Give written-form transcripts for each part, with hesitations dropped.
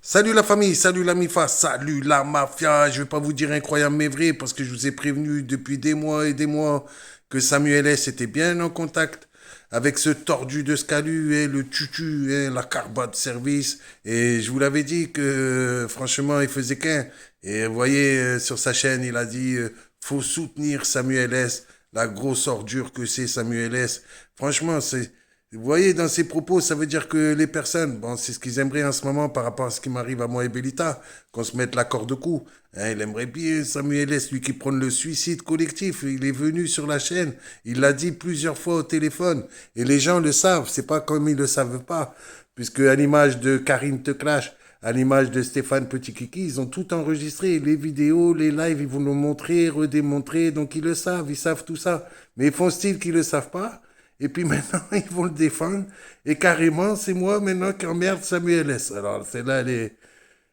Salut la famille, salut la MIFA, salut la mafia. Je vais pas vous dire incroyable mais vrai parce que je vous ai prévenu depuis des mois et des mois que Samuel S était bien en contact avec ce tordu de Scalu et le tutu et la carba de service. Et je vous l'avais dit que franchement il faisait qu'un. Et vous voyez sur sa chaîne il a dit faut soutenir Samuel S. La grosse ordure que c'est Samuel S. Franchement c'est vous voyez, dans ces propos, ça veut dire que les personnes, bon, c'est ce qu'ils aimeraient en ce moment par rapport à ce qui m'arrive à moi et Bellita, qu'on se mette la corde au cou. Hein, il aimerait bien Samuel S, lui qui prône le suicide collectif. Il est venu sur la chaîne, il l'a dit plusieurs fois au téléphone, et les gens le savent, c'est pas comme ils le savent pas, puisque à l'image de Karine Te Clash, à l'image de Stéphane Petit Kiki, ils ont tout enregistré, les vidéos, les lives, ils vont nous montrer, redémontrer, donc ils savent tout ça. Mais ils font style qu'ils le savent pas. Et puis maintenant, ils vont le défendre. Et carrément, c'est moi maintenant qui emmerde Samuel S. Alors, celle-là,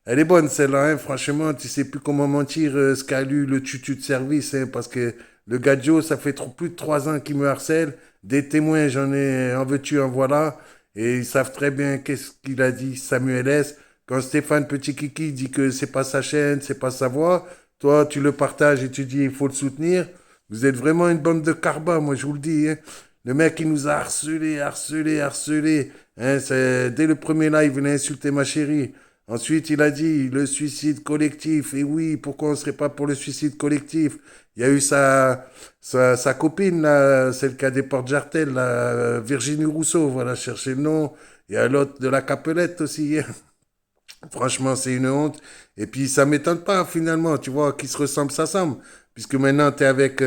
elle est bonne, celle-là. Hein. Franchement, tu sais plus comment mentir ce qu'a lu le tutu de service. Hein, parce que le gars Joe, ça fait plus de 3 ans qu'il me harcèle. Des témoins, j'en ai en veux-tu, en voilà. Et ils savent très bien qu'est-ce qu'il a dit, Samuel S. Quand Stéphane Petit Kiki dit que c'est pas sa chaîne, c'est pas sa voix, toi, tu le partages et tu dis il faut le soutenir. Vous êtes vraiment une bande de carbas, moi, je vous le dis. Hein. Le mec, il nous a harcelé, harcelé, harcelé. Hein, dès le premier live, il a insulté ma chérie. Ensuite, il a dit le suicide collectif. Et oui, pourquoi on ne serait pas pour le suicide collectif? Il y a eu sa copine, là, celle qui a des portes jartelles, là, Virginie Rousseau, voilà, cherchez le nom. Il y a l'autre de la Capelette aussi. Hein. Franchement, c'est une honte. Et puis, ça m'étonne pas, finalement, tu vois, qui se ressemble, s'assemble. Puisque maintenant, tu es avec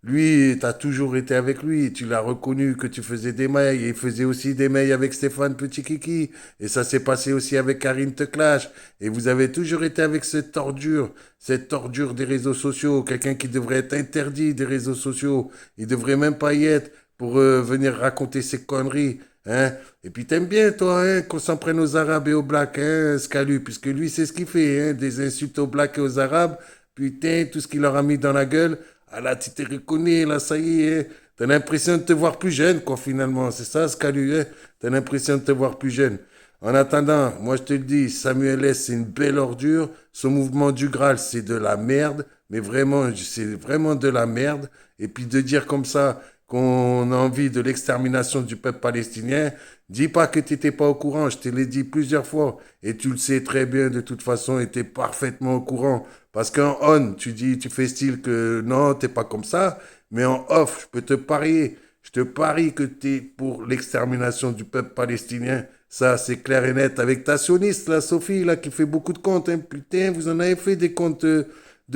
lui, tu as toujours été avec lui. Tu l'as reconnu que tu faisais des mails. Et il faisait aussi des mails avec Stéphane Petit Kiki. Et ça s'est passé aussi avec Karine Te Clash. Et vous avez toujours été avec cette tordure des réseaux sociaux. Quelqu'un qui devrait être interdit des réseaux sociaux. Il devrait même pas y être pour venir raconter ses conneries. Hein? Et puis t'aimes bien, toi, hein, qu'on s'en prenne aux Arabes et aux Blacks, hein, Scalu, puisque lui, c'est ce qu'il fait, hein, des insultes aux Blacks et aux Arabes. Putain, tout ce qu'il leur a mis dans la gueule. Ah là, tu te reconnais, là, ça y est. Hein. T'as l'impression de te voir plus jeune, quoi, finalement. C'est ça, Scalu, hein? T'as l'impression de te voir plus jeune. En attendant, moi, je te le dis, Samuel S, c'est une belle ordure. Son mouvement du Graal, c'est de la merde. Mais vraiment, c'est vraiment de la merde. Et puis de dire comme ça qu'on a envie de l'extermination du peuple palestinien, dis pas que tu n'étais pas au courant, je te l'ai dit plusieurs fois, et tu le sais très bien de toute façon, et tu es parfaitement au courant. Parce qu'en on, tu dis, tu fais style que non, t'es pas comme ça, mais en off, je te parie que tu es pour l'extermination du peuple palestinien. Ça, c'est clair et net. Avec ta sioniste, la Sophie, là, qui fait beaucoup de comptes, hein. Putain, vous en avez fait des comptes de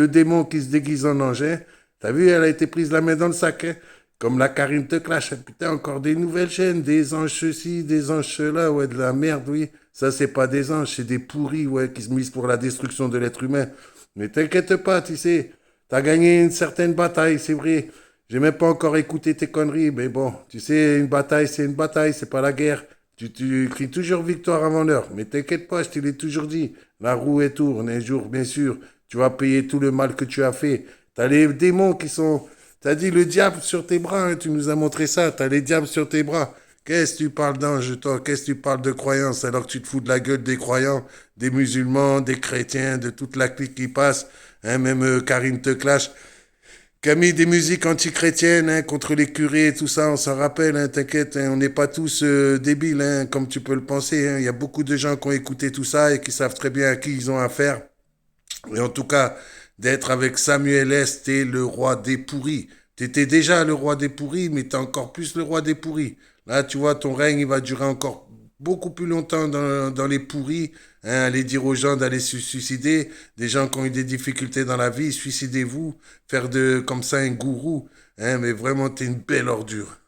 démons qui se déguisent en anges, hein. T'as vu, elle a été prise la main dans le sac, hein. Comme la Karim te clash, putain, encore des nouvelles chaînes, des anges ceci, des anges cela, ouais, de la merde, oui. Ça, c'est pas des anges, c'est des pourris, ouais, qui se misent pour la destruction de l'être humain. Mais t'inquiète pas, tu sais, t'as gagné une certaine bataille, c'est vrai. J'ai même pas encore écouté tes conneries, mais bon, tu sais, une bataille, c'est pas la guerre. Tu cries toujours victoire avant l'heure, mais t'inquiète pas, je te l'ai toujours dit. La roue est tourne, un jour, bien sûr, tu vas payer tout le mal que tu as fait. T'as les démons qui sont T'as dit le diable sur tes bras, hein, tu nous as montré ça, t'as les diables sur tes bras. Qu'est-ce que tu parles d'ange, toi? Qu'est-ce que tu parles de croyance alors que tu te fous de la gueule des croyants, des musulmans, des chrétiens, de toute la clique qui passe, hein, même Karine te clash, qui a mis des musiques antichrétiennes hein, contre les curés et tout ça, on s'en rappelle, hein, t'inquiète, hein, on n'est pas tous débiles, hein, comme tu peux le penser. Hein. Il y a beaucoup de gens qui ont écouté tout ça et qui savent très bien à qui ils ont affaire. Et en tout cas, d'être avec Samuel S, t'es le roi des pourris. T'étais déjà le roi des pourris, mais t'es encore plus le roi des pourris. Là, tu vois, ton règne, il va durer encore beaucoup plus longtemps dans les pourris. Hein, aller dire aux gens d'aller se suicider. Des gens qui ont eu des difficultés dans la vie, suicidez-vous. Faire comme ça un gourou. Hein, mais vraiment, t'es une belle ordure.